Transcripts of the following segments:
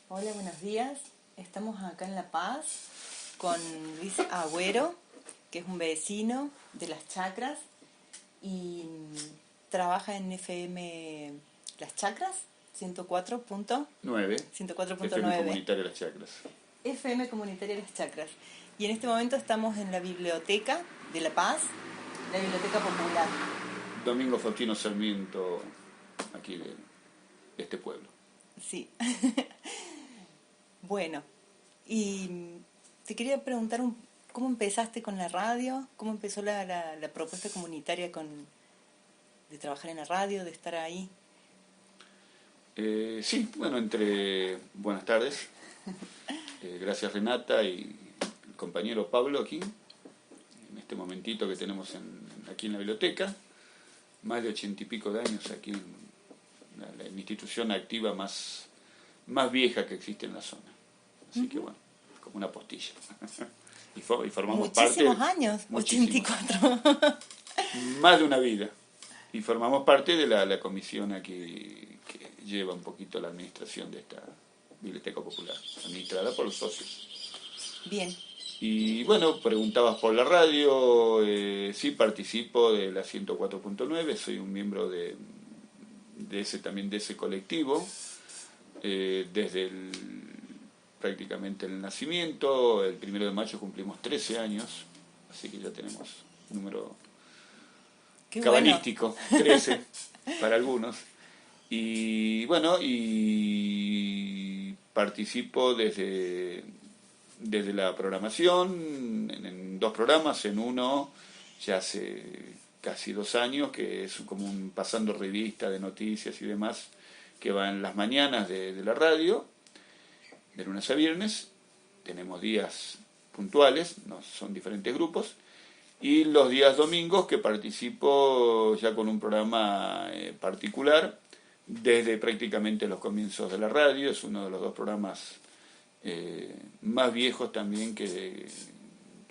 Hola, buenos días. Estamos acá en La Paz con Luis Agüero, que es un vecino de Las Chacras y trabaja en FM Las Chacras, 9. FM 104.9, Comunitaria Las Chacras. FM Comunitaria Las Chacras. Y en este momento estamos en la biblioteca de La Paz, la Biblioteca Popular. Domingo Faustino Sarmiento, aquí de este pueblo. Sí. Bueno, y te quería preguntar cómo empezaste con la radio, cómo empezó la propuesta comunitaria de trabajar en la radio, de estar ahí. Sí, bueno, buenas tardes. Gracias Renata y el compañero Pablo aquí, en este momentito que tenemos aquí en la biblioteca. Más de 80 y pico de años aquí, la institución activa más vieja que existe en la zona. Así que bueno, como una postilla. Y formamos Muchísimos parte... años, Muchísimos 84. más de una vida. Y formamos parte de la comisión aquí que lleva un poquito la administración de esta biblioteca popular, administrada por los socios. Bien. Y bueno, preguntabas por la radio. Sí, participo de la 104.9, soy un miembro de ese colectivo, desde prácticamente el nacimiento. El 1 de mayo cumplimos 13 años, así que ya tenemos número Qué bueno. cabalístico, 13 para algunos. Y bueno, y participo desde la programación, en dos programas. En uno ya hace casi 2 años, que es como un pasando revista de noticias y demás, que va en las mañanas de la radio, de lunes a viernes. Tenemos días puntuales, no son diferentes grupos. Y los días domingos, que participo ya con un programa particular desde prácticamente los comienzos de la radio. Es uno de los dos programas más viejos también que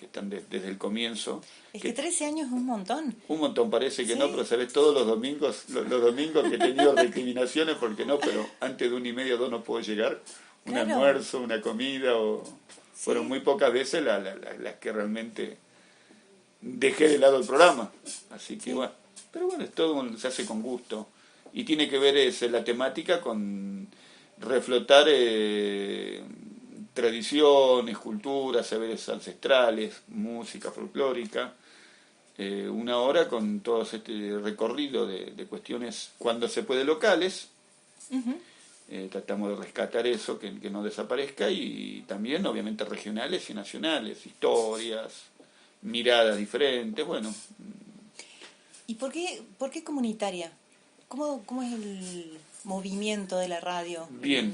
están desde el comienzo. Es que 13 años es un montón. Un montón, parece que Sí. no, pero sabes, todos los domingos, los domingos que he tenido recriminaciones porque no, pero antes de 1:30 o 2 no puedo llegar. Un Claro. almuerzo, una comida, Sí. fueron muy pocas veces las que realmente dejé de lado el programa. Así que Sí. bueno, pero bueno, se hace con gusto. Y tiene que ver la temática con reflotar tradiciones, culturas, saberes ancestrales, música folclórica. Una hora con todo este recorrido de cuestiones, cuando se puede, locales. Ujú. Tratamos de rescatar eso, que no desaparezca, y también obviamente regionales y nacionales, historias, miradas diferentes. Bueno, ¿Y por qué comunitaria? ¿Cómo es el movimiento de la radio? bien,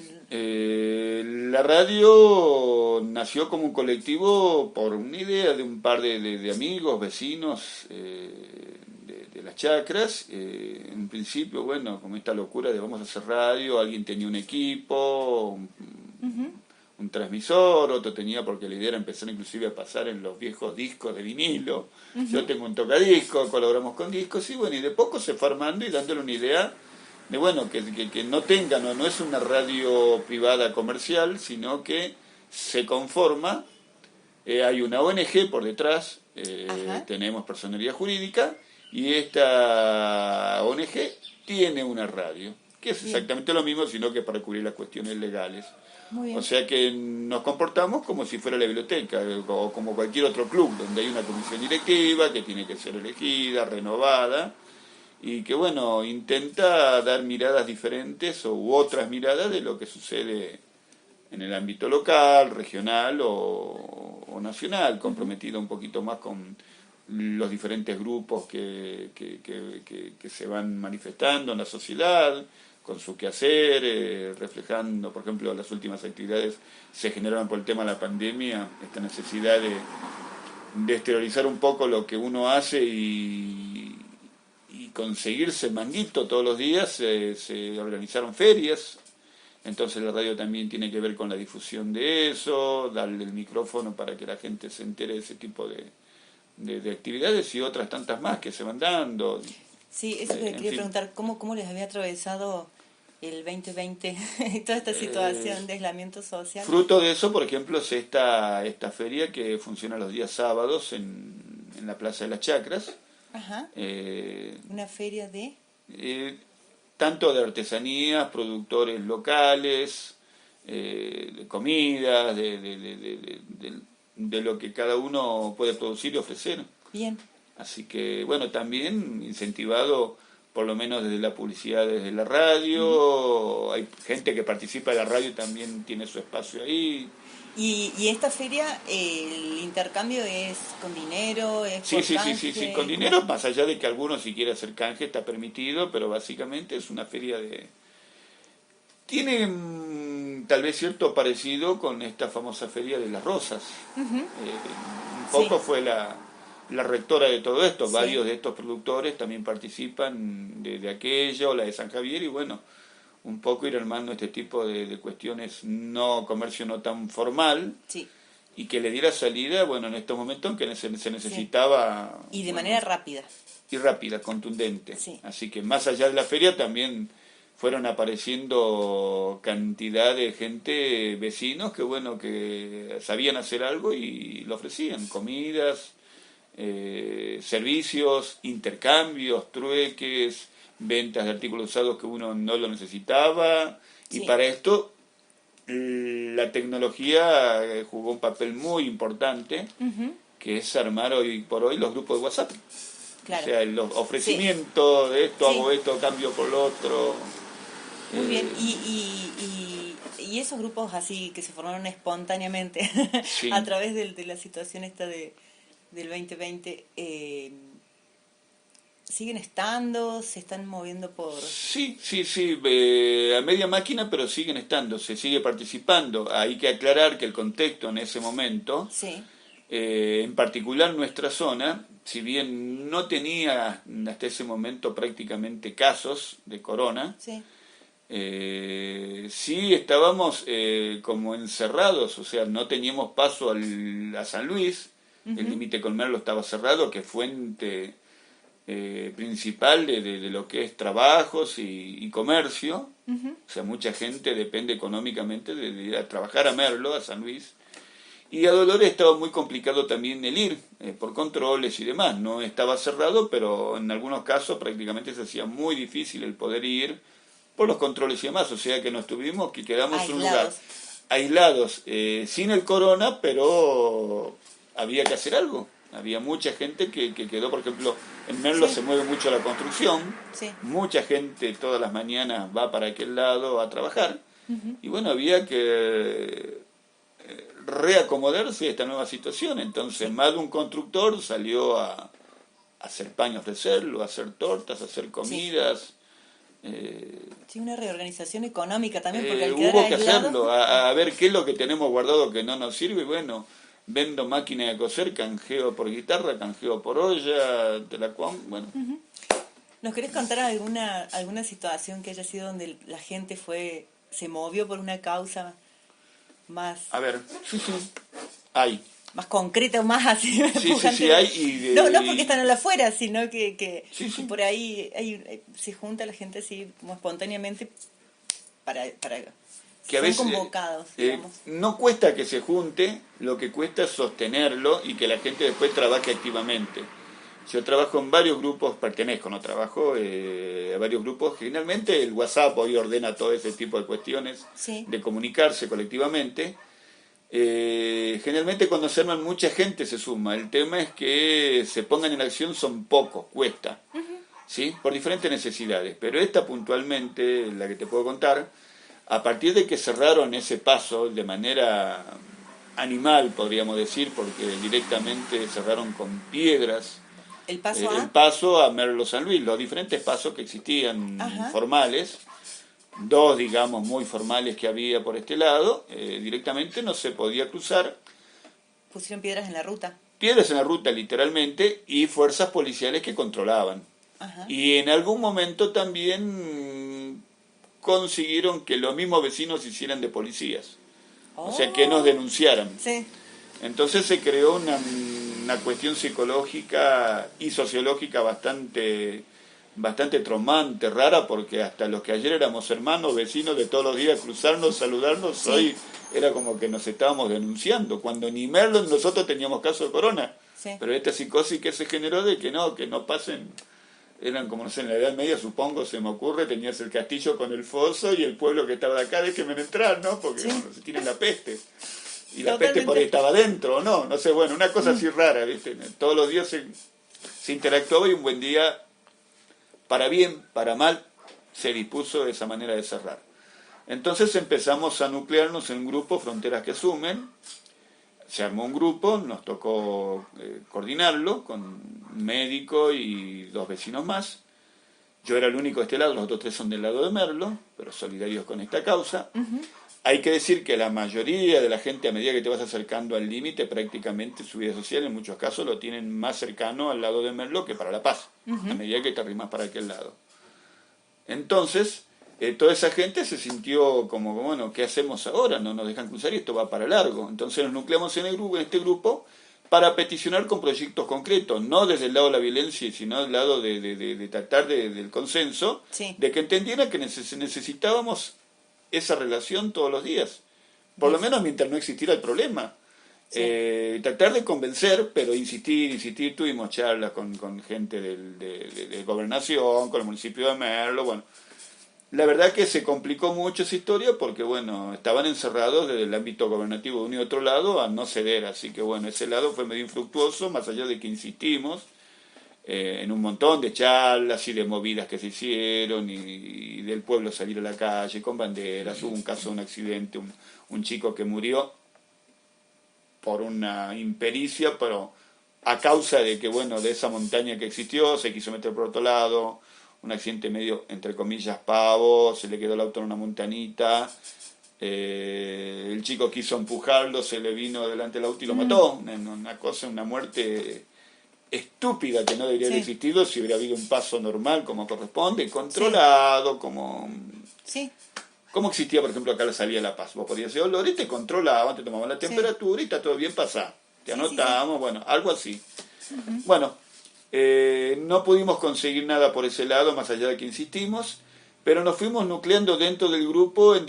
la radio nació como un colectivo por una idea de un par de amigos, vecinos, de las chacras. En principio, bueno, como esta locura de vamos a hacer radio, alguien tenía un equipo, Ujú. un transmisor, otro tenía, porque la idea era empezar inclusive a pasar en los viejos discos de vinilo. Yo tengo un tocadisco, colaboramos con discos, y bueno, y de poco se fue armando y dándole una idea de, bueno, que no tenga, no es una radio privada comercial, sino que se conforma. Hay una ONG por detrás, Ajá. tenemos personería jurídica, y esta ONG tiene una radio, que es Bien. exactamente lo mismo, sino que para cubrir las cuestiones legales. Muy O bien. sea que nos comportamos como si fuera la biblioteca, o como cualquier otro club, donde hay una comisión directiva que tiene que ser elegida, renovada, y que, bueno, intenta dar miradas diferentes u otras miradas de lo que sucede en el ámbito local, regional o nacional, comprometido un poquito más con los diferentes grupos que se van manifestando en la sociedad, con su quehacer, reflejando, por ejemplo, las últimas actividades se generaron por el tema de la pandemia, esta necesidad de exteriorizar un poco lo que uno hace y conseguirse manguito todos los días. Se organizaron ferias. Entonces la radio también tiene que ver con la difusión de eso, darle el micrófono para que la gente se entere de ese tipo de actividades y otras tantas más que se van dando. Sí, eso que En quería fin. preguntar, ¿cómo les había atravesado el 2020 y toda esta situación de aislamiento social? Fruto de eso, por ejemplo, es esta feria que funciona los días sábados en la Plaza de las Chacras. Ajá. Eh, Una feria de... Tanto de artesanías, productores locales, de comidas, de lo que cada uno puede producir y ofrecer. Bien. Así que, bueno, también incentivado por lo menos desde la publicidad, desde la radio, hay gente que participa de la radio y también tiene su espacio ahí. Y esta feria, el intercambio es con dinero, es Sí, por sí, sí, canje, sí, sí, con dinero, más allá de que algunos si quiere hacer canje está permitido, pero básicamente es una feria de... Tiene tal vez cierto parecido con esta famosa feria de las rosas. Un poco Sí. fue la rectora de todo esto, Sí. varios de estos productores también participan de aquella o la de San Javier y bueno, un poco ir armando este tipo de cuestiones, no comercio no tan formal, Sí. y que le diera salida, bueno, en estos momentos en que se necesitaba... Y de bueno, manera rápida. y rápida, contundente. Sí. Así que más allá de la feria también fueron apareciendo cantidad de gente, vecinos, que bueno, que sabían hacer algo y lo ofrecían, comidas, servicios, intercambios, trueques, ventas de artículos usados que uno no lo necesitaba, y Sí. para esto la tecnología jugó un papel muy importante, que es armar hoy por hoy los grupos de WhatsApp. Claro. O sea, el ofrecimiento de esto, Sí. hago esto, cambio por lo otro. Muy bien. Y esos grupos así que se formaron espontáneamente Sí. a través de la situación esta del 2020, ¿siguen estando? ¿Se están moviendo por...? Sí, sí, sí, a media máquina, pero siguen estando, se sigue participando. Hay que aclarar que el contexto en ese momento, Sí. en particular nuestra zona, si bien no tenía hasta ese momento prácticamente casos de corona, Sí. sí estábamos como encerrados, o sea, no teníamos paso a San Luis, el límite con Merlo estaba cerrado, que fuente principal de lo que es trabajos y comercio. O sea, mucha gente depende económicamente de ir a trabajar a Merlo, a San Luis. Y a Dolores estaba muy complicado también el ir, por controles y demás. No estaba cerrado, pero en algunos casos prácticamente se hacía muy difícil el poder ir por los controles y demás. O sea que nos tuvimos, que quedamos en un lugar aislados, sin el corona, pero había que hacer algo. Había mucha gente que quedó, por ejemplo, en Merlo Sí. se mueve mucho la construcción, Sí. mucha gente todas las mañanas va para aquel lado a trabajar, y bueno, había que reacomodarse a esta nueva situación. Entonces, más de un constructor salió a hacer pan, a ofrecerlo, a hacer tortas, a hacer comidas. Sí, una reorganización económica también, porque al quedar Hubo que aislado... hacerlo, a ver qué es lo que tenemos guardado que no nos sirve, y bueno, vendo máquina de coser, canjeo por guitarra, canjeo por olla, te la bueno. ¿Nos querés contar alguna situación que haya sido donde la gente se movió por una causa más, A ver, sí, sí, hay. más concreta o más así? Sí, sí, sí, hay. No porque están afuera, sino que Sí, sí. por ahí se junta la gente así como espontáneamente para Que a son veces convocados, digamos. no cuesta que se junte, lo que cuesta es sostenerlo y que la gente después trabaje activamente. Yo trabajo en varios grupos, pertenezco, no trabajo, a varios grupos. Generalmente el WhatsApp hoy ordena todo ese tipo de cuestiones, Sí. de comunicarse colectivamente. Generalmente cuando se arman mucha gente se suma. El tema es que se pongan en acción, son pocos, cuesta, ¿sí? Por diferentes necesidades. Pero esta puntualmente, la que te puedo contar, a partir de que cerraron ese paso de manera animal, podríamos decir, porque directamente cerraron con piedras El paso el paso a Merlo San Luis, los diferentes pasos que existían formales, dos digamos muy formales que había por este lado, directamente no se podía cruzar. pusieron piedras en la ruta. Piedras en la ruta literalmente y fuerzas policiales que controlaban. Ajá. Y en algún momento también consiguieron que los mismos vecinos se hicieran de policías, o sea que nos denunciaran. Sí. Entonces se creó una cuestión psicológica y sociológica bastante bastante traumante, rara, porque hasta los que ayer éramos hermanos, vecinos de todos los días, cruzarnos, saludarnos, Sí. hoy era como que nos estábamos denunciando, cuando ni Merlo nosotros teníamos caso de corona, Sí. pero esta psicosis que se generó de que no pasen, eran como, no sé, en la Edad Media, supongo, se me ocurre, tenías el castillo con el foso y el pueblo que estaba de acá, déjenme entrar, ¿no? Porque Sí. bueno, se tiene la peste. Y la Totalmente. peste por ahí estaba dentro, ¿o no? No sé, bueno, una cosa así rara, ¿viste? Todos los días se interactuaba y un buen día, para bien, para mal, se dispuso esa manera de cerrar. Entonces empezamos a nuclearnos en un grupo, Fronteras que Sumen. Se armó un grupo, nos tocó coordinarlo con un médico y 2 vecinos más. Yo era el único de este lado, los otros 3 son del lado de Merlo, pero solidarios con esta causa. Hay que decir que la mayoría de la gente, a medida que te vas acercando al límite, prácticamente su vida social en muchos casos lo tienen más cercano al lado de Merlo que para La Paz, a medida que te arrimas para aquel lado. Entonces, toda esa gente se sintió como, bueno, ¿qué hacemos ahora? No nos dejan cruzar y esto va para largo. Entonces nos nucleamos en este grupo, para peticionar con proyectos concretos, no desde el lado de la violencia, sino del lado de tratar del consenso, Sí. de que entendieran que necesitábamos esa relación todos los días, por lo menos mientras no existiera el problema. Sí. Tratar de convencer, pero insistir, tuvimos charlas con gente de gobernación, con el municipio de Merlo, bueno. La verdad que se complicó mucho esa historia porque, bueno, estaban encerrados desde el ámbito gobernativo de uno y otro lado a no ceder, así que, bueno, ese lado fue medio infructuoso, más allá de que insistimos en un montón de charlas y de movidas que se hicieron y del pueblo salir a la calle con banderas. Hubo un caso, un accidente, un chico que murió por una impericia, pero a causa de que, bueno, de esa montaña que existió, se quiso meter por otro lado, un accidente medio, entre comillas, pavo, se le quedó el auto en una montanita, el chico quiso empujarlo, se le vino delante del auto y lo mató, una muerte estúpida que no debería haber existido si hubiera habido un paso normal como corresponde, controlado, como existía, por ejemplo, acá la salida de La Paz. Vos podías ir a olor y te controlaban, te tomaban la temperatura y está todo bien, pasá. Te anotamos, bueno, algo así. Bueno, no pudimos conseguir nada por ese lado, más allá de que insistimos, pero nos fuimos nucleando dentro del grupo en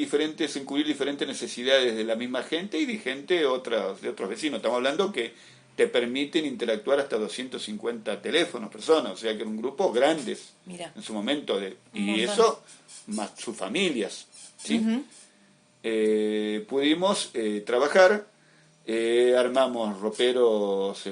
cubrir diferentes necesidades de la misma gente y de gente de otros vecinos. Estamos hablando que te permiten interactuar hasta 250 teléfonos, personas, o sea que era un grupo grandes. Mira. En su momento, y eso más sus familias, ¿sí? Pudimos trabajar. Armamos roperos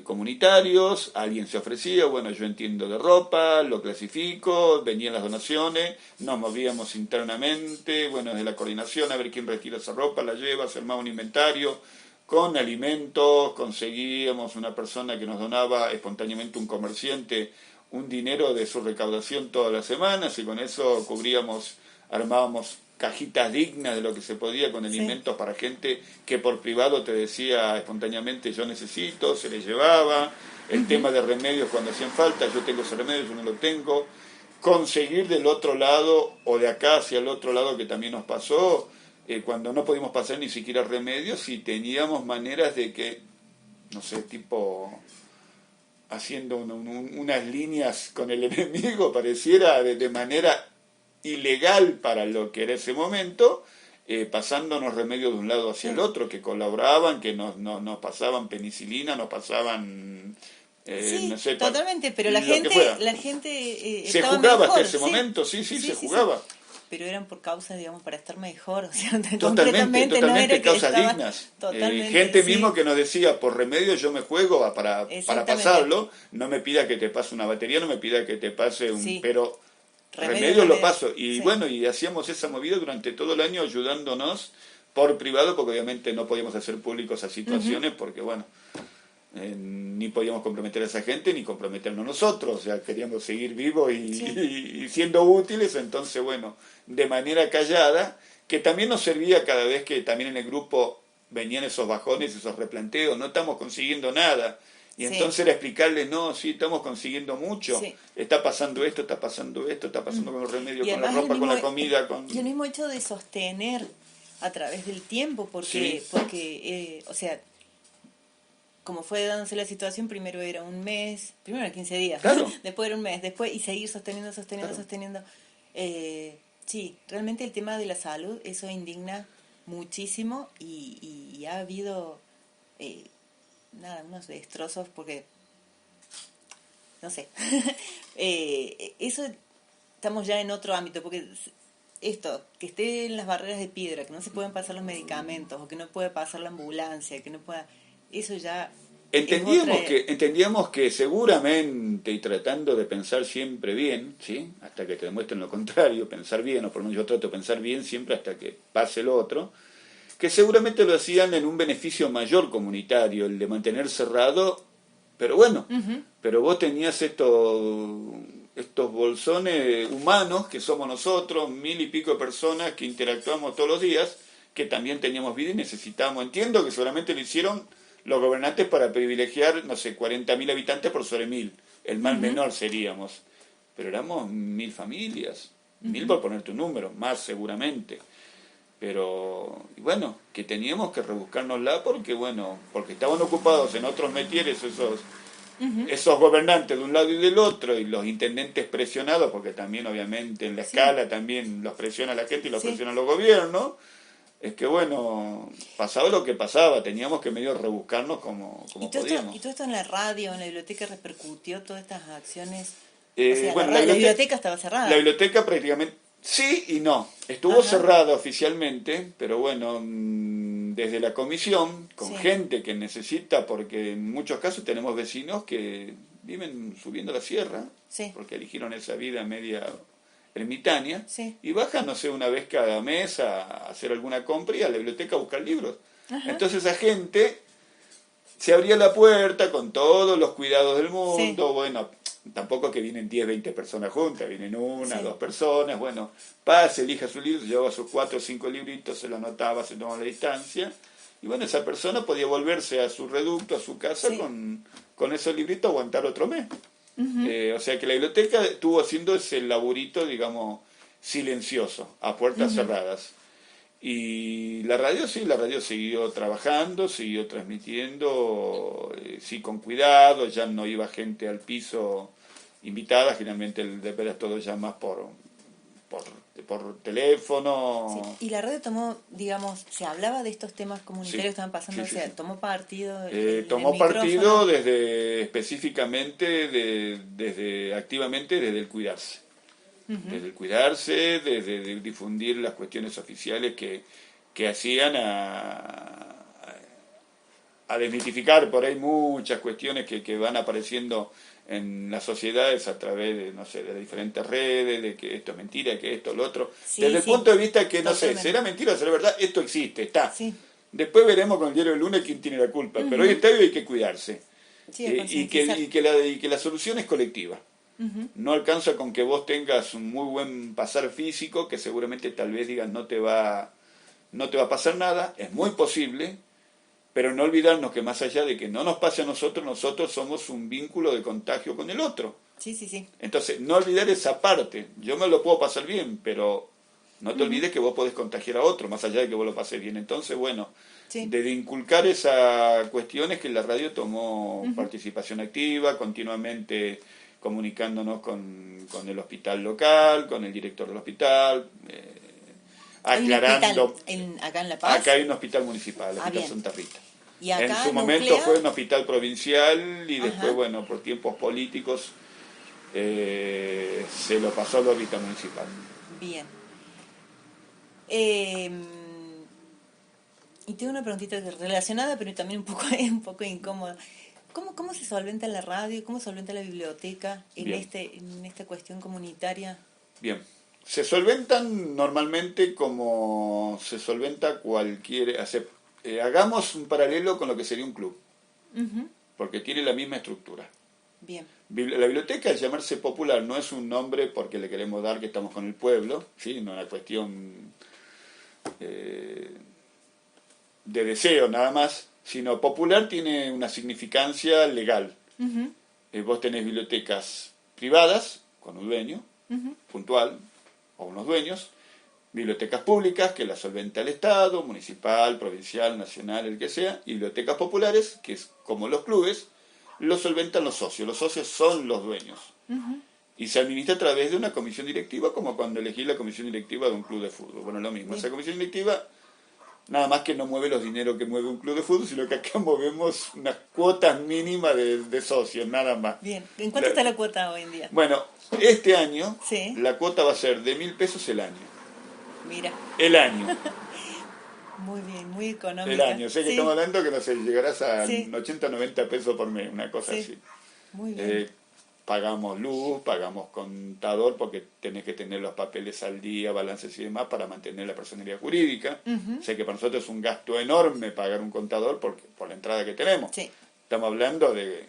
comunitarios, alguien se ofrecía, bueno, yo entiendo de ropa, lo clasifico, venían las donaciones, nos movíamos internamente, bueno, desde la coordinación a ver quién retira esa ropa, la lleva, se armaba un inventario con alimentos, conseguíamos una persona que nos donaba espontáneamente, un comerciante, un dinero de su recaudación todas las semanas y con eso armábamos cajitas dignas de lo que se podía con alimentos para gente que por privado te decía espontáneamente yo necesito, se les llevaba, el tema de remedios cuando hacían falta, yo tengo ese remedio, yo no lo tengo, conseguir del otro lado o de acá hacia el otro lado que también nos pasó, cuando no pudimos pasar ni siquiera remedios y teníamos maneras de que, no sé, tipo haciendo unas líneas con el enemigo, pareciera de manera ilegal para lo que era ese momento, pasándonos remedios de un lado hacia el otro, que colaboraban, que nos pasaban penicilina, nos pasaban no sé, totalmente, pero la gente se estaba jugaba mejor, hasta ese momento, sí, se jugaba. Pero eran por causas, digamos, para estar mejor, o sea, Totalmente, no era causas que estaba dignas. totalmente, Gente mismo que nos decía, por remedio yo me juego para pasarlo, no me pida que te pase una batería, no me pida que te pase pero remedios lo paso. Y bueno, y hacíamos esa movida durante todo el año ayudándonos por privado, porque obviamente no podíamos hacer públicos esas situaciones, porque bueno, ni podíamos comprometer a esa gente ni comprometernos nosotros, o sea, queríamos seguir vivos y siendo útiles, entonces bueno, de manera callada, que también nos servía cada vez que también en el grupo venían esos bajones, esos replanteos, no estamos consiguiendo nada, y entonces era explicarles, no, sí, estamos consiguiendo mucho, está pasando esto, está pasando con los remedios, con la ropa, con la comida, y el mismo hecho de sostener a través del tiempo, porque o sea, como fue dándose la situación, primero era un mes, primero era 15 días, Claro. después era un mes, después y seguir sosteniendo, Claro. Sí, realmente el tema de la salud, eso indigna muchísimo y ha habido, eh, nada, unos destrozos porque, no sé, eso estamos ya en otro ámbito, porque esto, que esté en las barreras de piedra, que no se pueden pasar los medicamentos, o que no puede pasar la ambulancia, que no pueda, eso ya es otra... Entendíamos que seguramente, y tratando de pensar siempre bien, ¿sí? Hasta que te demuestren lo contrario, pensar bien, o por lo menos yo trato de pensar bien siempre hasta que pase lo otro, que seguramente lo hacían en un beneficio mayor comunitario, el de mantener cerrado, pero bueno, Ujú, pero vos tenías estos bolsones humanos que somos nosotros, 1000 y pico de personas que interactuamos todos los días, que también teníamos vida y necesitábamos. Entiendo que seguramente lo hicieron los gobernantes para privilegiar, no sé, 40.000 habitantes por sobre 1000. El mal ujú, menor seríamos. Pero éramos 1000 familias, 1000 ujú. por ponerte un número, más seguramente. Pero, y bueno, que teníamos que rebuscárnosla porque, bueno, porque estaban ocupados en otros metieres Ujú, esos gobernantes de un lado y del otro y los intendentes presionados, porque también obviamente en la sí, escala también los presiona la gente y los sí. presionan los gobiernos, es que bueno, pasaba lo que pasaba, teníamos que medio rebuscarnos como Y podíamos. todo esto en la radio, en la biblioteca repercutió todas estas acciones. O Eh, sea, bueno, la biblioteca estaba la cerrada. biblioteca prácticamente sí y no. Estuvo Ajá, cerrada oficialmente, pero bueno, desde la comisión, con sí, gente que necesita, porque en muchos casos tenemos vecinos que viven subiendo la sierra, sí, porque eligieron esa vida media ermitaña, sí. y bajan, no sé, una vez cada mes a hacer alguna compra y a la biblioteca a buscar libros. Ajá, Entonces esa gente se abría la puerta con todos los cuidados del sí, mundo, bueno, tampoco es que vienen 10 20 personas juntas, vienen una, sí, dos personas, bueno, pase, elija su libro, llevaba sus 4 o 5 libritos, se lo anotaba, se tomaba la distancia, y bueno, esa persona podía volverse a su reducto, a su casa, sí. con esos libritos aguantar otro mes. Ujú, O sea que la biblioteca estuvo haciendo ese laburito, digamos, silencioso, a puertas ujú. cerradas. Y la radio sí, la radio siguió trabajando, siguió transmitiendo, sí con cuidado, ya no iba gente al piso invitada, generalmente el de veras todo ya más por, por Sí. teléfono. Y la radio tomó, digamos, se hablaba de estos temas Sí, comunitarios que estaban pasando, sí, o sí, sea, sí. tomó partido el Tomó partido micrófono. desde específicamente, desde activamente desde el cuidarse. Ujú. Desde el cuidarse, desde difundir las cuestiones oficiales que hacían a desmitificar por ahí muchas cuestiones que van apareciendo en las sociedades a través de, no sé, de diferentes redes, de que esto es mentira, que esto, lo otro. Sí, Desde el sí, punto de vista que, no sé, totalmente. será mentira o será verdad, esto existe, está. Sí. Después veremos con el diario del lunes quién tiene la culpa, pero hoy Ujú. está y hay que cuidarse. Sí, a concientizar. Y que la solución es colectiva. Ujú. No alcanza con que vos tengas un muy buen pasar físico, que seguramente tal vez digas no te va a pasar nada, es muy posible, pero no olvidarnos que más allá de que no nos pase a nosotros, nosotros somos un vínculo de contagio con el otro. Sí, sí, sí. Entonces, no olvidar esa parte. Yo me lo puedo pasar bien, pero no te Ujú. olvides que vos podés contagiar a otro, más allá de que vos lo pases bien. Entonces, bueno, Sí. de inculcar esa cuestión es que la radio tomó Ujú. participación activa, continuamente comunicándonos con el hospital local, con el director del hospital, Hay un hospital aclarando. acá en La Acá Paz. hay un hospital municipal, el Ah, Hospital bien. Santa Rita. Y En acá su momento nuclea. fue un hospital provincial y después, Ajá. bueno, por tiempos políticos se lo pasó al hospital municipal. Bien. Eh, y tengo una preguntita relacionada, pero también un poco, un poco incómoda. ¿Cómo se solventa la radio? ¿Cómo se solventa la biblioteca Bien, en esta cuestión comunitaria? bien. Se solventan normalmente como se solventa cualquier... hagamos un paralelo con lo que sería un club, Ujú. porque tiene la misma estructura. Bien. La biblioteca, al llamarse popular, no es un nombre porque le queremos dar que estamos con el pueblo, ¿sí? No es una cuestión eh, de deseo nada más, sino popular tiene una significancia legal. Ujú, Vos tenés bibliotecas privadas, con un dueño, ujú. puntual, o unos dueños, bibliotecas públicas, que las solventa el Estado, municipal, provincial, nacional, el que sea, y bibliotecas populares, que es como los clubes, los solventan los socios. Los socios son los dueños. Y se administra a través de una comisión directiva, como cuando elegí la comisión directiva de un club de fútbol. Bueno, lo mismo. Esa comisión directiva, nada más que no mueve los dineros que mueve un club de fútbol, sino que acá movemos unas cuotas mínimas de socios, nada más. Bien. ¿En cuánto está la cuota hoy en día? Bueno, este año Sí. la cuota va a ser de 1.000 pesos el año. Mira, El año. muy bien, muy económica. El año. Sé que Sí, estamos hablando que, no sé, llegarás a Sí. 80 o 90 pesos por mes, una cosa Sí. así. muy bien. Pagamos luz, pagamos contador, porque tenés que tener los papeles al día, balances y demás, para mantener la personalidad jurídica. Sé que para nosotros es un gasto enorme pagar un contador por la entrada que tenemos. Sí. Estamos hablando de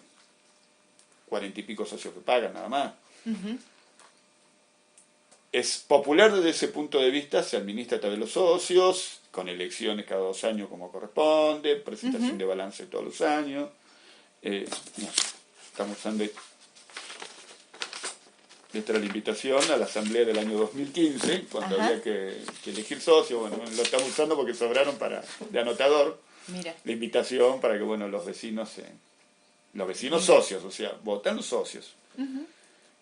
40 y pico socios que pagan, nada más. Es popular desde ese punto de vista, se administra a través de los socios, con elecciones cada 2 años como corresponde, presentación de balance todos los años. Estamos usando... Esta era la invitación a la asamblea del año 2015, cuando Ajá. había que elegir socios. Bueno, lo estamos usando porque sobraron de anotador. Mira, La invitación para que, bueno, los vecinos socios, o sea, votan los socios.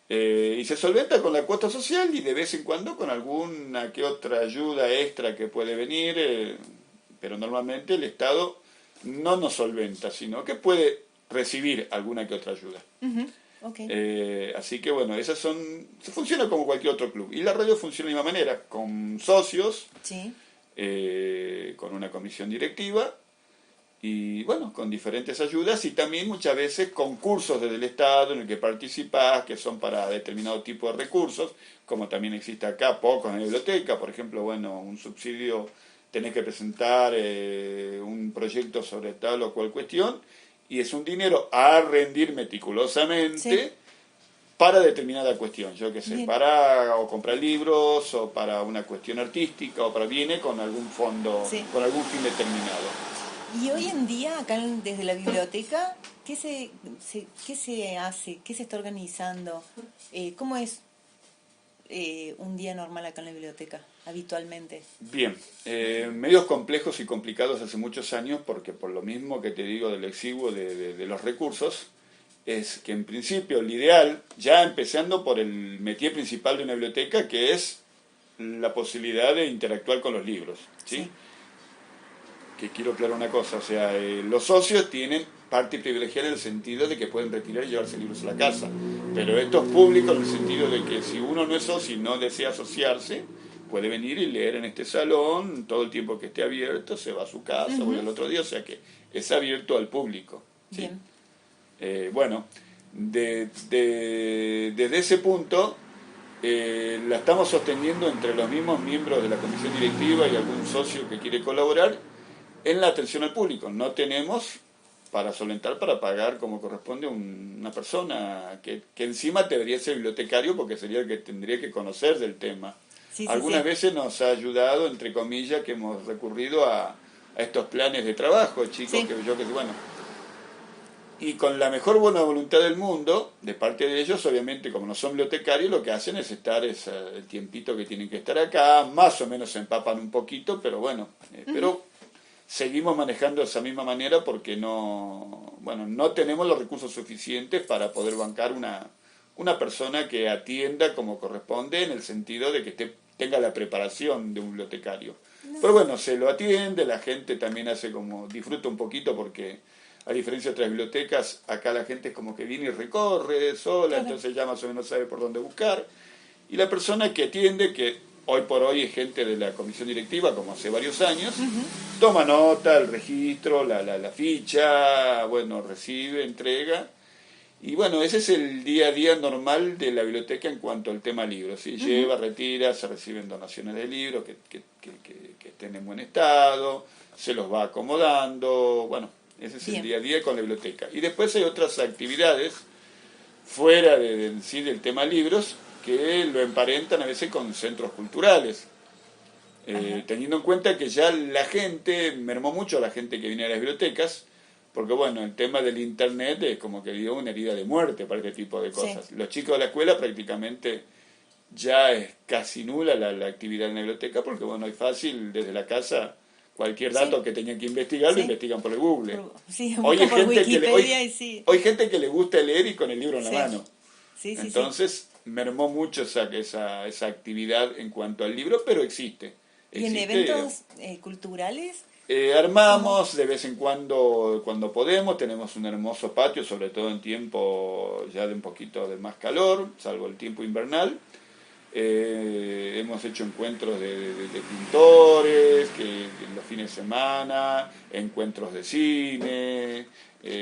Y se solventa con la cuota social y de vez en cuando con alguna que otra ayuda extra que puede venir, pero normalmente el Estado no nos solventa, sino que puede recibir alguna que otra ayuda. ok. Así que bueno, funciona como cualquier otro club. Y la radio funciona de la misma manera, con socios, Sí. con una comisión directiva y bueno, con diferentes ayudas y también muchas veces concursos desde el Estado en el que participás, que son para determinado tipo de recursos, como también existe acá, pocos en la biblioteca. Por ejemplo, bueno, un subsidio, tenés que presentar un proyecto sobre tal o cual cuestión, y es un dinero a rendir meticulosamente Sí. para determinada cuestión, yo qué sé, Bien. para o comprar libros, o para una cuestión artística, o viene con algún fondo, Sí. con algún fin determinado. Y hoy en día, acá desde la biblioteca, ¿qué se hace? ¿Qué se está organizando? ¿Cómo es un día normal acá en la biblioteca, habitualmente? Bien, medios complejos y complicados hace muchos años, porque por lo mismo que te digo del exiguo de los recursos, es que en principio el ideal, ya empezando por el métier principal de una biblioteca, que es la posibilidad de interactuar con los libros, ¿sí? Sí. Que quiero aclarar una cosa, o sea, los socios tienen parte privilegiada en el sentido de que pueden retirar y llevarse libros a la casa, pero esto es público en el sentido de que si uno no es socio y no desea asociarse, puede venir y leer en este salón todo el tiempo que esté abierto, se va a su casa, vuelve al otro día, o sea que es abierto al público, ¿sí? Bien. Bueno, desde ese punto la estamos sosteniendo entre los mismos miembros de la comisión directiva y algún socio que quiere colaborar en la atención al público. No tenemos para solventar, para pagar como corresponde una persona que encima debería ser bibliotecario, porque sería el que tendría que conocer del tema. Sí, Algunas veces nos ha ayudado, entre comillas, que hemos recurrido a estos planes de trabajo, chicos, Sí. bueno, y con la mejor buena voluntad del mundo, de parte de ellos, obviamente, como no son bibliotecarios, lo que hacen es estar el tiempito que tienen que estar acá, más o menos se empapan un poquito, pero bueno, pero seguimos manejando de esa misma manera porque no tenemos los recursos suficientes para poder bancar una persona que atienda como corresponde, en el sentido de que tenga la preparación de un bibliotecario. Pero bueno, se lo atiende, la gente también disfruta un poquito, porque a diferencia de otras bibliotecas, acá la gente es como que viene y recorre sola, Claro. entonces ya más o menos sabe por dónde buscar. Y la persona que atiende, que hoy por hoy es gente de la comisión directiva, como hace varios años, toma nota, el registro, la ficha, bueno, recibe, entrega. Y bueno, ese es el día a día normal de la biblioteca en cuanto al tema libros, ¿sí? Lleva, retira, se reciben donaciones de libros que estén en buen estado, se los va acomodando, bueno, ese es Bien. el día a día con la biblioteca. Y después hay otras actividades fuera sí, del tema libros, que lo emparentan a veces con centros culturales. Teniendo en cuenta que ya la gente, mermó mucho la gente que viene a las bibliotecas, porque bueno, el tema del internet es como que dio una herida de muerte para este tipo de cosas. Sí. Los chicos de la escuela prácticamente ya es casi nula la actividad en la biblioteca, porque bueno, es fácil desde la casa, cualquier dato Sí, que tenían que investigar, lo sí. investigan por el Google. Sí, Hoy hay buscan por gente que Wikipedia y sí. hoy gente que le gusta leer y con el libro en la Sí, mano. sí, sí, sí. Entonces, mermó mucho esa actividad en cuanto al libro, pero existe. ¿Y en Existe. eventos culturales? ¿Cómo? Armamos de vez en cuando podemos, tenemos un hermoso patio, sobre todo en tiempo ya de un poquito de más calor, salvo el tiempo invernal. Hemos hecho encuentros de pintores, que los fines de semana, encuentros de cine,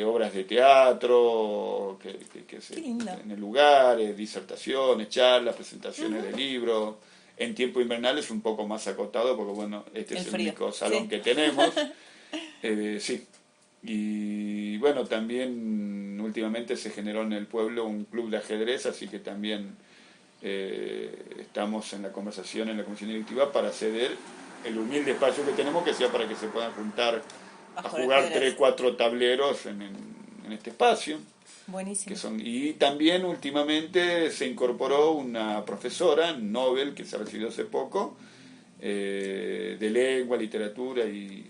obras de teatro, que Qué lindo. en el lugar, disertaciones, charlas, presentaciones de libros. En tiempo invernal es un poco más acotado porque, bueno, este El es el frío. único salón Sí. que tenemos. Sí. Y bueno, también últimamente se generó en el pueblo un club de ajedrez, así que también estamos en la conversación en la comisión directiva para ceder el humilde espacio que tenemos, que sea para que se puedan juntar a jugar ajedrez. 3, 4 tableros en este espacio. Buenísimo. Y también últimamente se incorporó una profesora, Nobel, que se recibió hace poco, de lengua, literatura y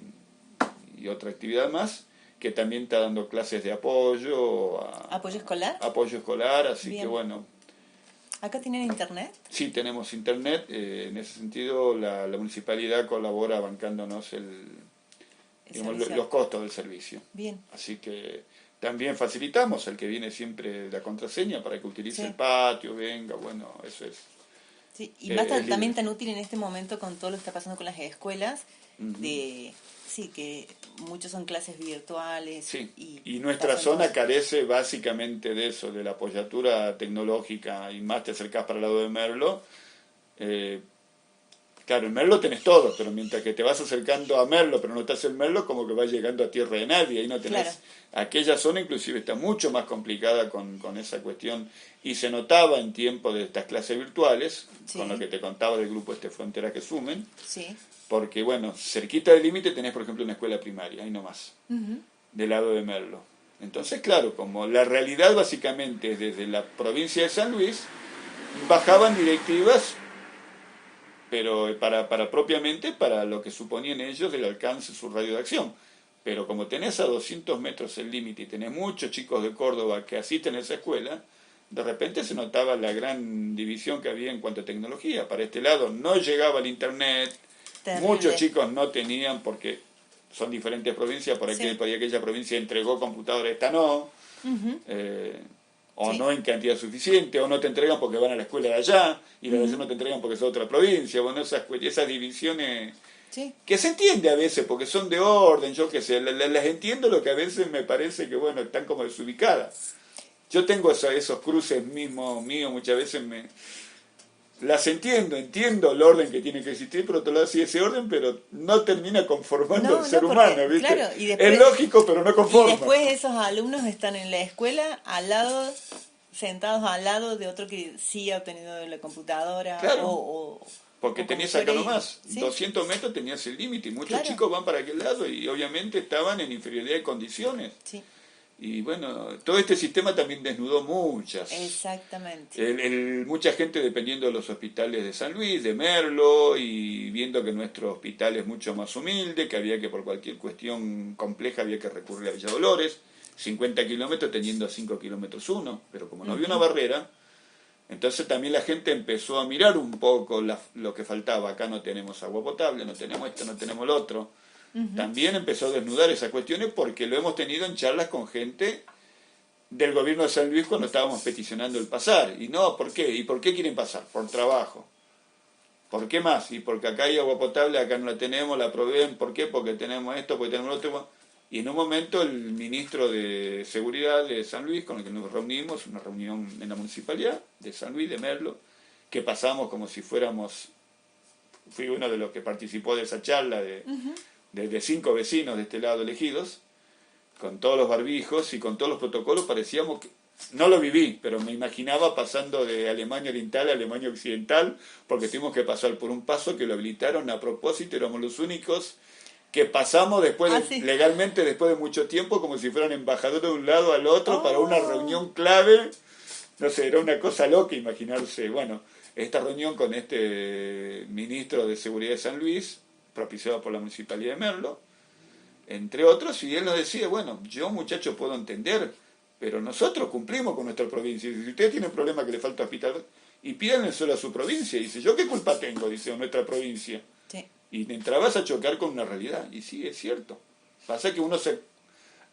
otra actividad más, que también está dando clases de apoyo, ¿Apoyo escolar? apoyo escolar, así Bien. que bueno, ¿Acá tienen internet? sí tenemos internet, en ese sentido la municipalidad colabora bancándonos digamos, servicio. los costos del servicio. Bien. Así que también facilitamos al que viene siempre la contraseña para que utilice Sí. el patio, venga, bueno, eso es. Sí, y más Es también libre. tan útil en este momento con todo lo que está pasando con las escuelas, Ujú. sí, que muchos son clases virtuales. Sí, Y y nuestra pasan zona cosas. carece básicamente de eso, de la apoyatura tecnológica, y más te acercás para el lado de Merlo. Claro, en Merlo tenés todo, pero mientras que te vas acercando a Merlo, pero no estás en Merlo, como que vas llegando a tierra de nadie, ahí no tenés. Claro. Aquella zona inclusive está mucho más complicada con esa cuestión, y se notaba en tiempo de estas clases virtuales, Sí. con lo que te contaba del grupo Frontera que Sumen, Sí. porque bueno, cerquita del límite tenés por ejemplo una escuela primaria, ahí nomás, Ujú. del lado de Merlo. Entonces, claro, como la realidad básicamente es desde la provincia de San Luis, bajaban directivas, pero para propiamente para lo que suponían ellos del alcance de su radio de acción. Pero como tenés a 200 metros el límite y tenés muchos chicos de Córdoba que asisten a esa escuela, de repente se notaba la gran división que había en cuanto a tecnología. Para este lado no llegaba el internet, Terrible. muchos chicos no tenían porque son diferentes provincias, por Sí. aquella provincia entregó computadora, esta no, Ujú. o Sí. no en cantidad suficiente, o no te entregan porque van a la escuela de allá, y la de allá no te entregan porque es otra provincia, bueno, esas divisiones Sí. que se entiende a veces porque son de orden, yo qué sé, las entiendo, lo que a veces me parece que bueno, están como desubicadas. Yo tengo esos cruces míos muchas veces las entiendo el orden que tiene que existir, por otro lado sí ese orden, pero no termina conformando No, al ser no, porque, humano, ¿viste? claro, y después- es lógico, pero no Y conforma. después esos alumnos están en la escuela al lado, sentados al lado de otro que sí ha obtenido la computadora. Claro. Porque o como tenías acá fuera y- nomás, ¿sí? 200 metros tenías el límite, y muchos Claro. chicos van para aquel lado y obviamente estaban en inferioridad de condiciones. Sí, Y bueno, todo este sistema también desnudó muchas. exactamente. Mucha gente dependiendo de los hospitales de San Luis, de Merlo, y viendo que nuestro hospital es mucho más humilde, que había que por cualquier cuestión compleja había que recurrir a Villa Dolores, 50 kilómetros teniendo a 5 kilómetros uno, pero como no había una barrera, entonces también la gente empezó a mirar un poco lo que faltaba. Acá no tenemos agua potable, no tenemos esto, no tenemos lo otro. También empezó a desnudar esas cuestiones porque lo hemos tenido en charlas con gente del gobierno de San Luis cuando estábamos peticionando el pasar. Y no, ¿por qué? ¿Y por qué quieren pasar? Por trabajo. ¿Por qué más? Y porque acá hay agua potable, acá no la tenemos, la proveen. ¿Por qué? Porque tenemos esto, porque tenemos lo otro. Y en un momento el ministro de Seguridad de San Luis, con el que nos reunimos, una reunión en la municipalidad de San Luis, de Merlo, que pasamos como si fuéramos, fui uno de los que participó de esa charla de 5 vecinos de este lado elegidos, con todos los barbijos y con todos los protocolos, parecíamos que, no lo viví, pero me imaginaba pasando de Alemania Oriental a Alemania Occidental, porque tuvimos que pasar por un paso que lo habilitaron a propósito, éramos los únicos que pasamos Sí. legalmente después de mucho tiempo, como si fueran embajadores de un lado al otro para una Oh. reunión clave. No sé, era una cosa loca imaginarse, bueno, esta reunión con este ministro de Seguridad de San Luis, propiciado por la Municipalidad de Merlo, entre otros, y él nos decía, bueno, yo muchachos puedo entender, pero nosotros cumplimos con nuestra provincia. Si ustedes tienen problema que le falta hospital, y pídanle solo a su provincia. Y dice, ¿yo qué culpa tengo? Dice, nuestra provincia. Sí. Y entrabas a chocar con una realidad. Y sí, es cierto. Pasa que uno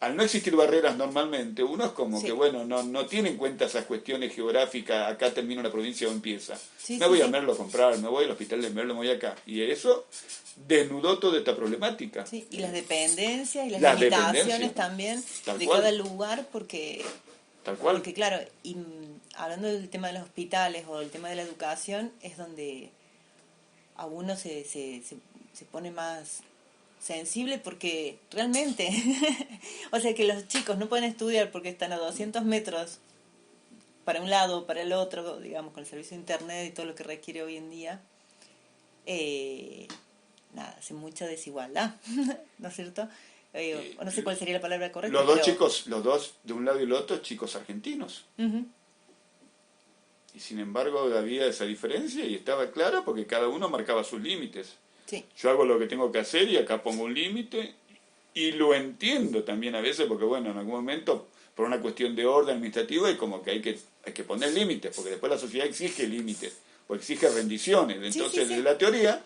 al no existir barreras normalmente, uno es como Sí. que, bueno, no tiene en cuenta esas cuestiones geográficas, acá termina una provincia o empieza. Sí, me voy a Merlo a comprar, me voy al hospital de Merlo, me voy acá. Y eso desnudó toda esta problemática. Sí, y las dependencias y las dependencias, limitaciones también de cual. cada lugar, porque Tal cual. Porque claro, y hablando del tema de los hospitales o del tema de la educación, es donde a uno se pone más sensible porque realmente, o sea que los chicos no pueden estudiar porque están a 200 metros para un lado o para el otro, digamos, con el servicio de internet y todo lo que requiere hoy en día, nada, hace mucha desigualdad, ¿no es cierto? No sé cuál sería la palabra correcta. Los dos, de un lado y el otro, chicos argentinos. Uh-huh. Y sin embargo había esa diferencia y estaba clara porque cada uno marcaba sus límites. Sí. Yo hago lo que tengo que hacer y acá pongo un límite y lo entiendo también a veces porque bueno, en algún momento por una cuestión de orden administrativa y como que hay que poner límites porque después la sociedad exige límites o exige rendiciones. Entonces desde la teoría,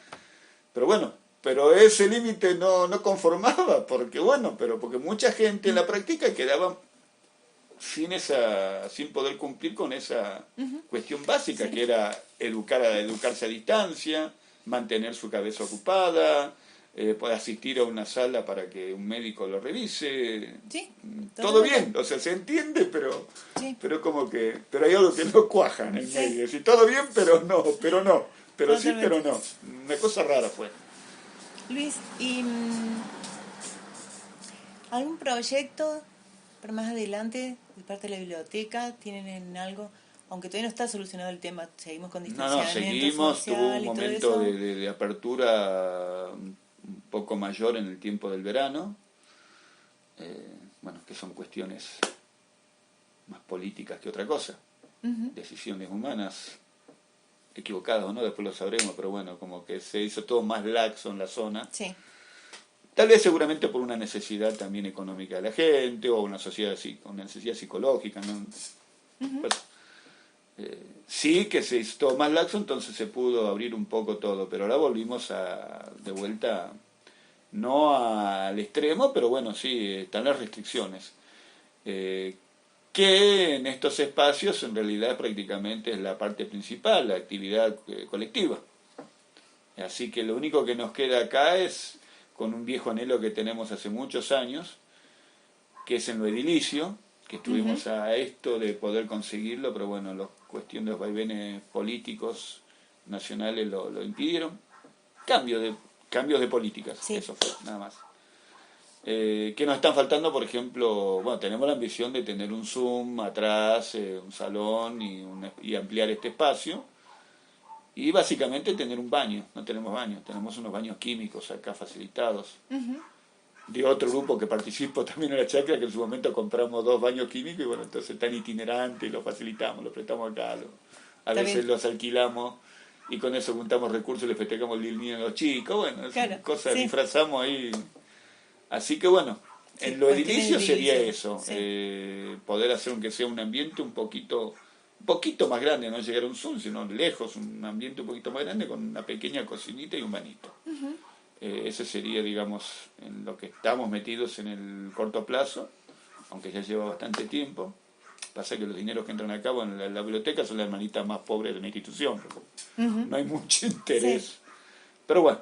pero bueno, pero ese límite no conformaba porque bueno, porque mucha gente en la práctica quedaba sin poder cumplir con esa cuestión básica que era educarse a distancia, mantener su cabeza ocupada, poder asistir a una sala para que un médico lo revise. Sí, todo bien, o sea, se entiende, pero como que hay algo que no cuaja en el medio. Es decir, todo bien, pero no, pero sí, pero no. Una cosa rara fue. Luis, ¿y algún proyecto para más adelante de parte de la biblioteca? ¿Tienen en algo? Aunque todavía no está solucionado el tema, seguimos con distanciamiento social. Tuvo un momento de apertura un poco mayor en el tiempo del verano, que son cuestiones más políticas que otra cosa, decisiones humanas, equivocadas o no, después lo sabremos, pero bueno, como que se hizo todo más laxo en la zona. Sí. Tal vez seguramente por una necesidad también económica de la gente o una necesidad psicológica, ¿no? Sí que se hizo más laxo, entonces se pudo abrir un poco todo, pero ahora volvimos de vuelta, no al extremo, pero bueno, sí, están las restricciones, que en estos espacios en realidad prácticamente es la parte principal, la actividad colectiva. Así que lo único que nos queda acá es con un viejo anhelo que tenemos hace muchos años, que es en lo edilicio, que estuvimos a esto de poder conseguirlo, pero bueno, las cuestiones de los vaivenes políticos nacionales lo impidieron. Cambios de políticas, eso fue, nada más. Que nos están faltando, por ejemplo, bueno, tenemos la ambición de tener un Zoom atrás, un salón y ampliar este espacio. Y básicamente tener un baño, no tenemos baños, tenemos unos baños químicos acá facilitados. De otro grupo que participó también en la chacra, que en su momento compramos 2 baños químicos y bueno, entonces están itinerantes, los facilitamos, los prestamos acá, a veces los alquilamos y con eso juntamos recursos y le festejamos el niño a los chicos, bueno, es cosas, disfrazamos ahí. Así que bueno, en lo edilicio sería eso, poder hacer aunque sea un ambiente un poquito más grande, no llegar a un Zoom, sino lejos, un ambiente un poquito más grande con una pequeña cocinita y un bañito. Ese sería, digamos, en lo que estamos metidos en el corto plazo, aunque ya lleva bastante tiempo. Pasa que los dineros que entran acá en la biblioteca son las hermanitas más pobres de la institución, no hay mucho interés. Pero bueno,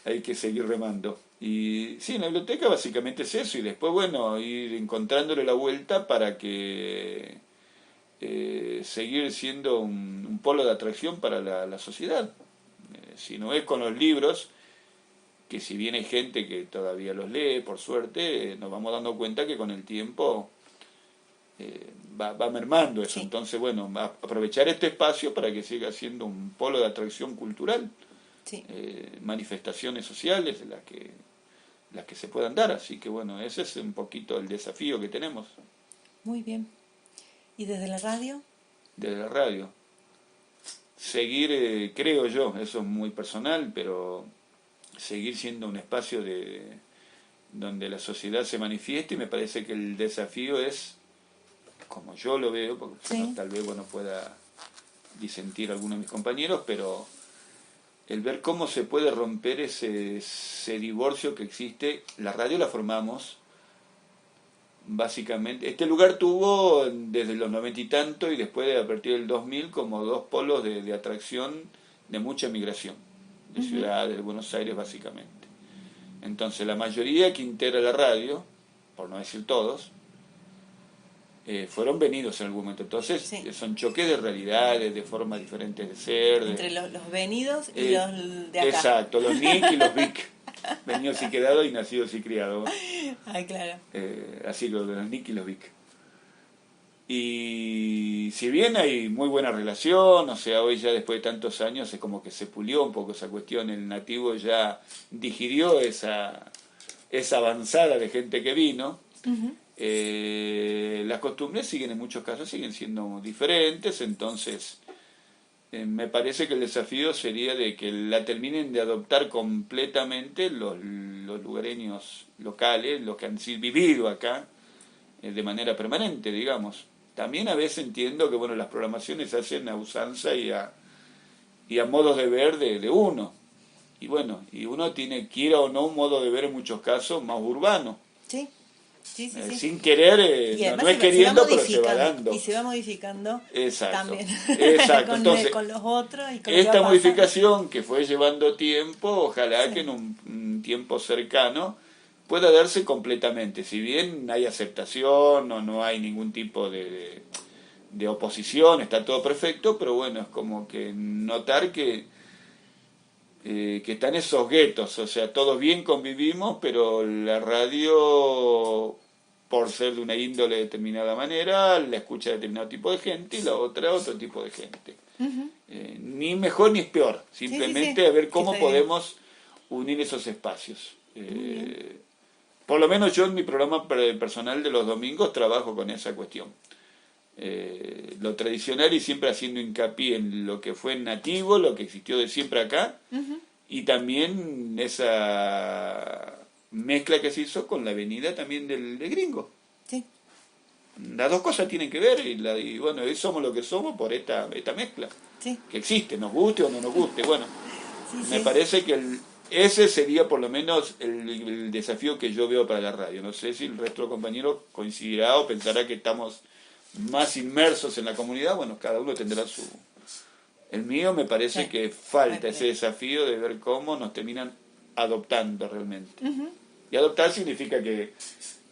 hay que seguir remando. Y sí, en la biblioteca básicamente es eso, y después, bueno, ir encontrándole la vuelta para que seguir siendo un polo de atracción para la sociedad. Si no es con los libros, que si bien hay gente que todavía los lee, por suerte, nos vamos dando cuenta que con el tiempo va mermando eso. Entonces, bueno, aprovechar este espacio para que siga siendo un polo de atracción cultural, manifestaciones sociales, las que se puedan dar. Así que, bueno, ese es un poquito el desafío que tenemos. Muy bien. ¿Y desde la radio? Desde la radio. seguir, creo yo, eso es muy personal, pero seguir siendo un espacio donde la sociedad se manifieste, y me parece que el desafío es, como yo lo veo, porque Sí. tal vez pueda disentir alguno de mis compañeros, pero el ver cómo se puede romper ese divorcio que existe. La radio la formamos básicamente. Este lugar tuvo desde los 90 y tanto, y después a partir del 2000 como dos polos de atracción de mucha migración, de ciudades, de Buenos Aires básicamente. Entonces la mayoría que integra la radio, por no decir todos, fueron venidos en algún momento. Entonces Sí. son choques de realidades, de formas diferentes de ser. Entre los venidos y los de acá. Exacto, los Nick y los Vic. Venidos y quedados y nacidos y criados. Ay, claro. Así los Nick y los Vic. Y si bien hay muy buena relación, o sea, hoy ya después de tantos años es como que se pulió un poco esa cuestión, el nativo ya digirió esa avanzada de gente que vino. Las costumbres siguen, en muchos casos siguen siendo diferentes, entonces me parece que el desafío sería de que la terminen de adoptar completamente los lugareños locales, los que han vivido acá de manera permanente, digamos. También a veces entiendo que las programaciones se hacen a usanza y a modos de ver de uno. Y y uno tiene, quiera o no, un modo de ver en muchos casos más urbano. Sí. Sí. Sin querer, no es queriendo, pero se va dando. Y se va modificando. Exacto. También. Exacto. Entonces, con los otros y con esta modificación que fue llevando tiempo, ojalá que en un tiempo cercano pueda darse completamente. Si bien hay aceptación o no hay ningún tipo de oposición, está todo perfecto, pero es como que notar que están esos guetos, o sea, todos bien convivimos, pero la radio, por ser de una índole de determinada manera, la escucha determinado tipo de gente y la otra otro tipo de gente. Ni mejor ni es peor, simplemente a ver cómo podemos unir esos espacios. Por lo menos yo en mi programa personal de los domingos trabajo con esa cuestión. Lo tradicional y siempre haciendo hincapié en lo que fue nativo, lo que existió de siempre acá, y también esa mezcla que se hizo con la venida también del gringo. Sí. Las dos cosas tienen que ver, y hoy somos lo que somos por esta mezcla que existe, nos guste o no nos guste. Me parece que ese sería por lo menos el desafío que yo veo para la radio. No sé si el resto de los compañeros coincidirá o pensará que estamos más inmersos en la comunidad. Cada uno tendrá su... El mío me parece que falta ese desafío de ver cómo nos terminan adoptando realmente. Y adoptar significa que,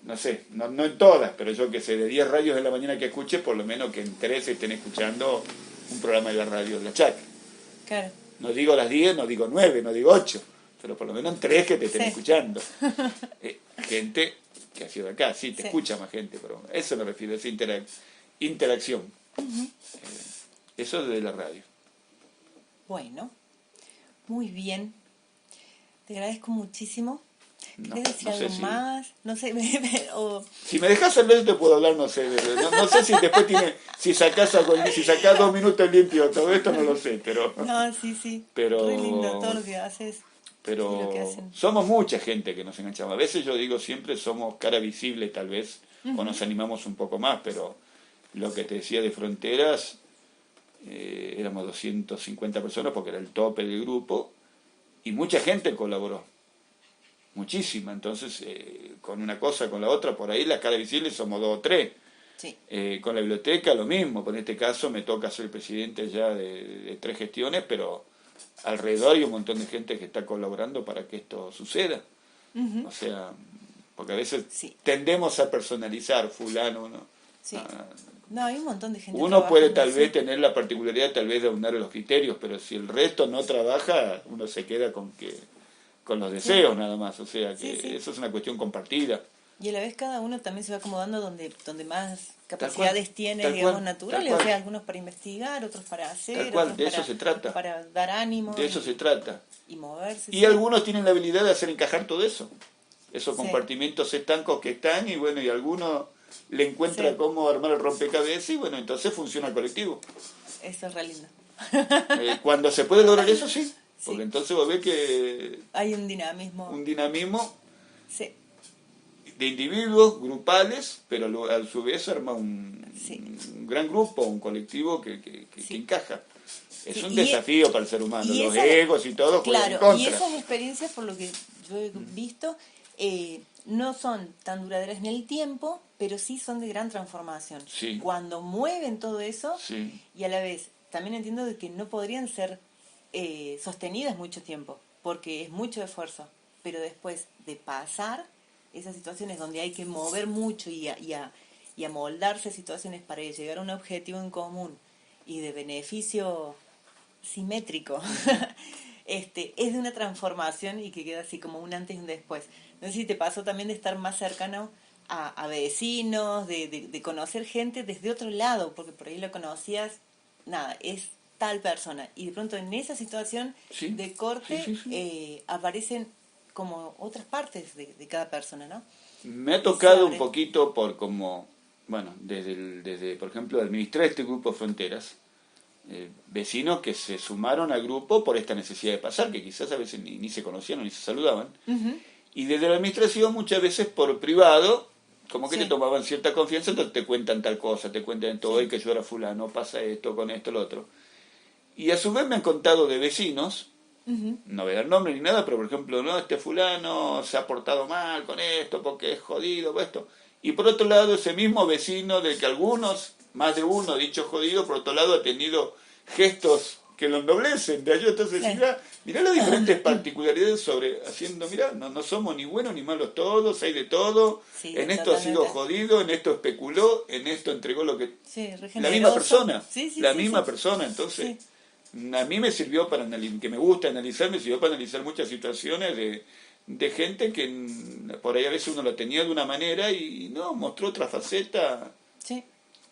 no sé, no en todas, pero yo que sé, de 10 radios de la mañana que escuche, por lo menos que en 3 estén escuchando un programa de la radio de la chacra. Claro. No digo las 10, no digo 9, no digo 8, pero por lo menos en 3 que te estén escuchando. Gente que ha sido de acá, te escucha más gente, pero eso me refiero, esa interacción. Eso es de la radio. Bueno, muy bien. Te agradezco muchísimo. ¿Querés decir algo más? No sé, Si me dejas hablar te puedo hablar, no sé si después si sacás 2 minutos limpio todo esto, no lo sé, pero... No, sí. Pero, muy lindo todo lo que haces. Pero lo que hacen. Somos mucha gente que nos enganchamos. A veces yo digo siempre somos cara visible tal vez, o nos animamos un poco más, pero lo que te decía de Fronteras, éramos 250 personas porque era el tope del grupo, y mucha gente colaboró. Muchísima, entonces con una cosa, con la otra, por ahí las caras visibles somos 2 o 3. Sí. Con la biblioteca lo mismo, en este caso me toca ser el presidente ya de 3 gestiones, pero alrededor hay un montón de gente que está colaborando para que esto suceda. O sea, porque a veces tendemos a personalizar fulano, ¿no? Sí. No, hay un montón de gente. Uno puede tal vez tener la particularidad tal vez de aunar los criterios, pero si el resto no trabaja, uno se queda con los deseos nada más, o sea que eso es una cuestión compartida. Y a la vez cada uno también se va acomodando donde más capacidades tiene, digamos, naturales, o sea, algunos para investigar, otros para hacer, tal cual, otros de eso se trata. Para dar ánimo. De eso se trata. Y moverse. Y algunos tienen la habilidad de hacer encajar todo eso, esos compartimentos estancos que están, y y algunos le encuentra cómo armar el rompecabezas, y entonces funciona el colectivo. Eso es re lindo. Cuando se puede lograr eso, sí. Porque entonces vos ves que hay un dinamismo. Un dinamismo Sí. de individuos, grupales, pero a su vez arma un gran grupo, un colectivo que encaja. Es un desafío para el ser humano, los egos y todo juegan en contra. Y esas experiencias, por lo que yo he visto, no son tan duraderas en el tiempo, pero sí son de gran transformación. Sí. Cuando mueven todo eso, Sí. y a la vez también entiendo de que no podrían ser sostenidas mucho tiempo, porque es mucho esfuerzo, pero después de pasar esas situaciones donde hay que mover mucho y amoldarse a situaciones para llegar a un objetivo en común y de beneficio simétrico, es de una transformación y que queda así como un antes y un después. No sé si te pasó también de estar más cercano a vecinos, de conocer gente desde otro lado, porque por ahí lo conocías, nada, es tal persona, y de pronto en esa situación de corte aparecen como otras partes de cada persona, ¿no? Me ha tocado un poquito por como, bueno, desde por ejemplo, administrar este grupo Fronteras, vecinos que se sumaron al grupo por esta necesidad de pasar, que quizás a veces ni se conocían ni se saludaban, y desde la administración muchas veces por privado, como que te tomaban cierta confianza, entonces te cuentan tal cosa, te cuentan todo, que yo era fulano, pasa esto, con esto, lo otro. Y a su vez me han contado de vecinos, no voy a dar nombre ni nada, pero por ejemplo, no, este fulano se ha portado mal con esto, porque es jodido, por esto. Y por otro lado, ese mismo vecino del que algunos, más de uno, dicho jodido, por otro lado ha tenido gestos que lo ennoblecen de ayuda. Entonces, mirá las diferentes particularidades mirá, no somos ni buenos ni malos todos, hay de todo, en esto ha sido jodido, en esto especuló, en esto entregó lo que... la misma persona, misma persona, entonces... A mí me sirvió para analizar, que me gusta analizar, me sirvió para analizar muchas situaciones de gente que por ahí a veces uno la tenía de una manera y no, mostró otra faceta,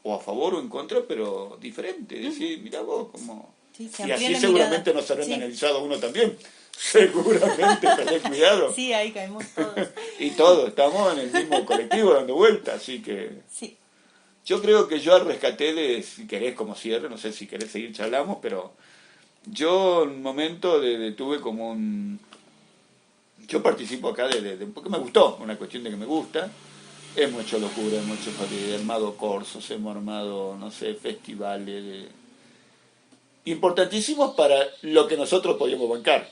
o a favor o en contra, pero diferente. Decir, mirá vos, como... y así seguramente nos habrán analizado uno también. Seguramente, tenés cuidado. Sí, ahí caemos todos. Y todos, estamos en el mismo colectivo dando vueltas, así que... Sí. Yo creo que yo rescaté si querés como cierre, no sé si querés seguir charlamos, pero yo en un momento tuve como yo participo acá porque me gustó, una cuestión de que me gusta. Hemos hecho locura, hemos armado cursos, hemos armado, no sé, festivales importantísimos para lo que nosotros podíamos bancar.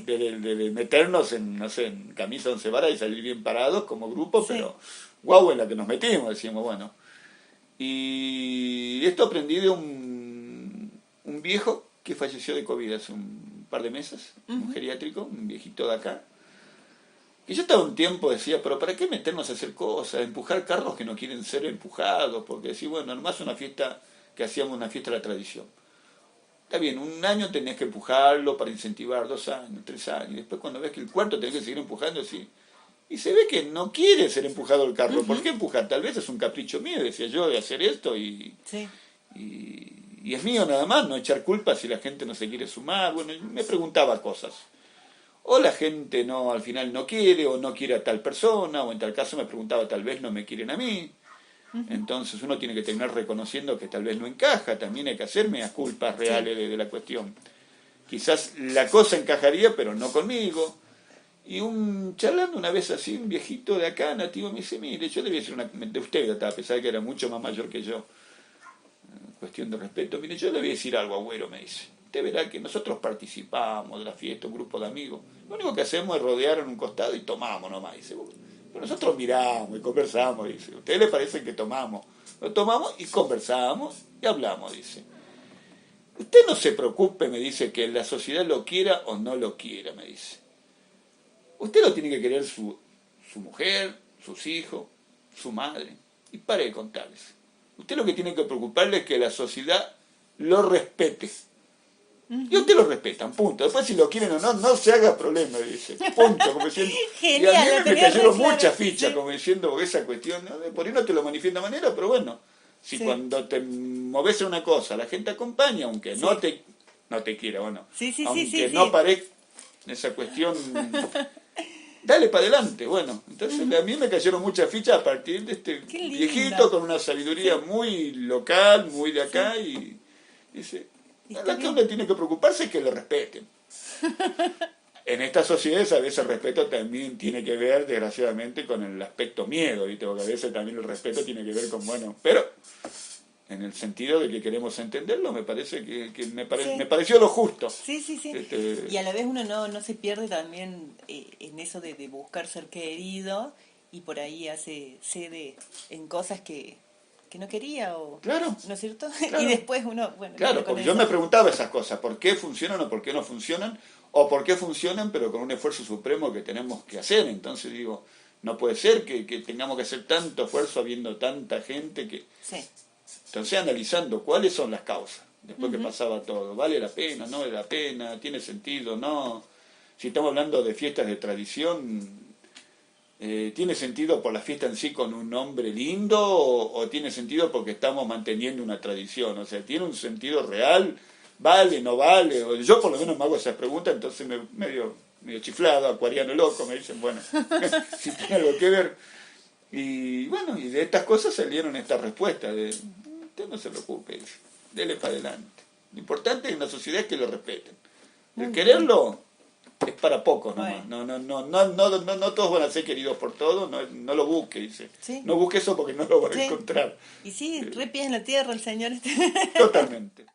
De meternos en, no sé, en camisa 11 varas y salir bien parados como grupo, pero guau en la que nos metimos, decíamos, bueno. Y esto aprendí de un viejo que falleció de COVID hace un par de meses, un geriátrico, un viejito de acá. Y yo estaba un tiempo, decía, pero ¿para qué meternos a hacer cosas? Empujar carros que no quieren ser empujados, porque decía, bueno, nomás una fiesta, que hacíamos una fiesta de la tradición. Está bien, un año tenés que empujarlo para incentivar, 2 años, 3 años, y después cuando ves que el cuarto tenés que seguir empujando, así. Y se ve que no quiere ser empujado el carro. ¿Por qué empujar? Tal vez es un capricho mío, decía yo, de hacer esto y es mío nada más, no echar culpa si la gente no se quiere sumar. Bueno, me preguntaba cosas. O la gente al final no quiere, o no quiere a tal persona, o en tal caso me preguntaba, tal vez no me quieren a mí. Entonces uno tiene que terminar reconociendo que tal vez no encaja, también hay que hacerme las culpas reales de la cuestión. Quizás la cosa encajaría, pero no conmigo. Y charlando una vez así, un viejito de acá, nativo, me dice, mire, yo le voy a decir de usted, a pesar de que era mucho más mayor que yo, cuestión de respeto, mire, yo le voy a decir algo, Agüero, me dice. Usted verá que nosotros participamos de la fiesta, un grupo de amigos. Lo único que hacemos es rodear en un costado y tomamos nomás, dice. Pero nosotros miramos y conversamos, dice. ¿A usted le parece que tomamos? Lo tomamos y conversamos y hablamos, dice. Usted no se preocupe, me dice, que la sociedad lo quiera o no lo quiera, me dice. Usted lo tiene que querer su mujer, sus hijos, su madre. Y pare de contarles. Usted lo que tiene que preocuparle es que la sociedad lo respete. Y usted lo respetan, punto. Después si lo quieren o no, no se haga problema, dice. Punto, como diciendo. Genial, y a mí me cayeron muchas fichas, como diciendo, esa cuestión, ¿no? Por ahí no te lo manifiesta de manera, pero bueno, si cuando te moves en una cosa, la gente acompaña, aunque no te quiera, bueno, aunque no parezca esa cuestión, dale para adelante, bueno. Entonces a mí me cayeron muchas fichas a partir de este viejito con una sabiduría muy local, muy de acá, y dice, está Lo que bien. uno tiene que preocuparse es que lo respeten. En estas sociedades a veces el respeto también tiene que ver, desgraciadamente, con el aspecto miedo, ¿viste? Porque a veces también el respeto tiene que ver con, bueno, pero en el sentido de que queremos entenderlo, me parece que me Sí, pareció lo justo. sí, sí, sí. Este, Y a la vez uno no se pierde también en eso de buscar ser querido y por ahí cede en cosas que no quería o... claro, ¿No es cierto? Y claro. después uno, bueno, lidio Claro, con porque yo eso. me preguntaba esas cosas, ¿por qué funcionan o por qué no funcionan? O por qué funcionan pero con un esfuerzo supremo que tenemos que hacer. Entonces digo, no puede ser que tengamos que hacer tanto esfuerzo habiendo tanta gente que... Sí. Entonces analizando cuáles son las causas, después que Ujú. pasaba todo, ¿vale la pena? ¿No vale la pena? ¿Tiene sentido? ¿No? Si estamos hablando de fiestas de tradición, ¿tiene sentido por la fiesta en sí con un nombre lindo o tiene sentido porque estamos manteniendo una tradición? O sea, ¿tiene un sentido real? ¿Vale? ¿No vale? O yo por lo menos me hago esas preguntas, entonces medio chiflado, acuariano loco, me dicen, bueno, si tiene algo que ver. Y bueno, y de estas cosas salieron estas respuestas de, usted no se preocupe, dele para adelante. Lo importante en la sociedad es que lo respeten. El Muy bien. quererlo es para pocos nomás. Bueno, No todos van a ser queridos por todos, no lo busque, dice. sí, No busque eso porque no lo van a sí. encontrar. Y sí, re pies en la tierra el señor este. Totalmente.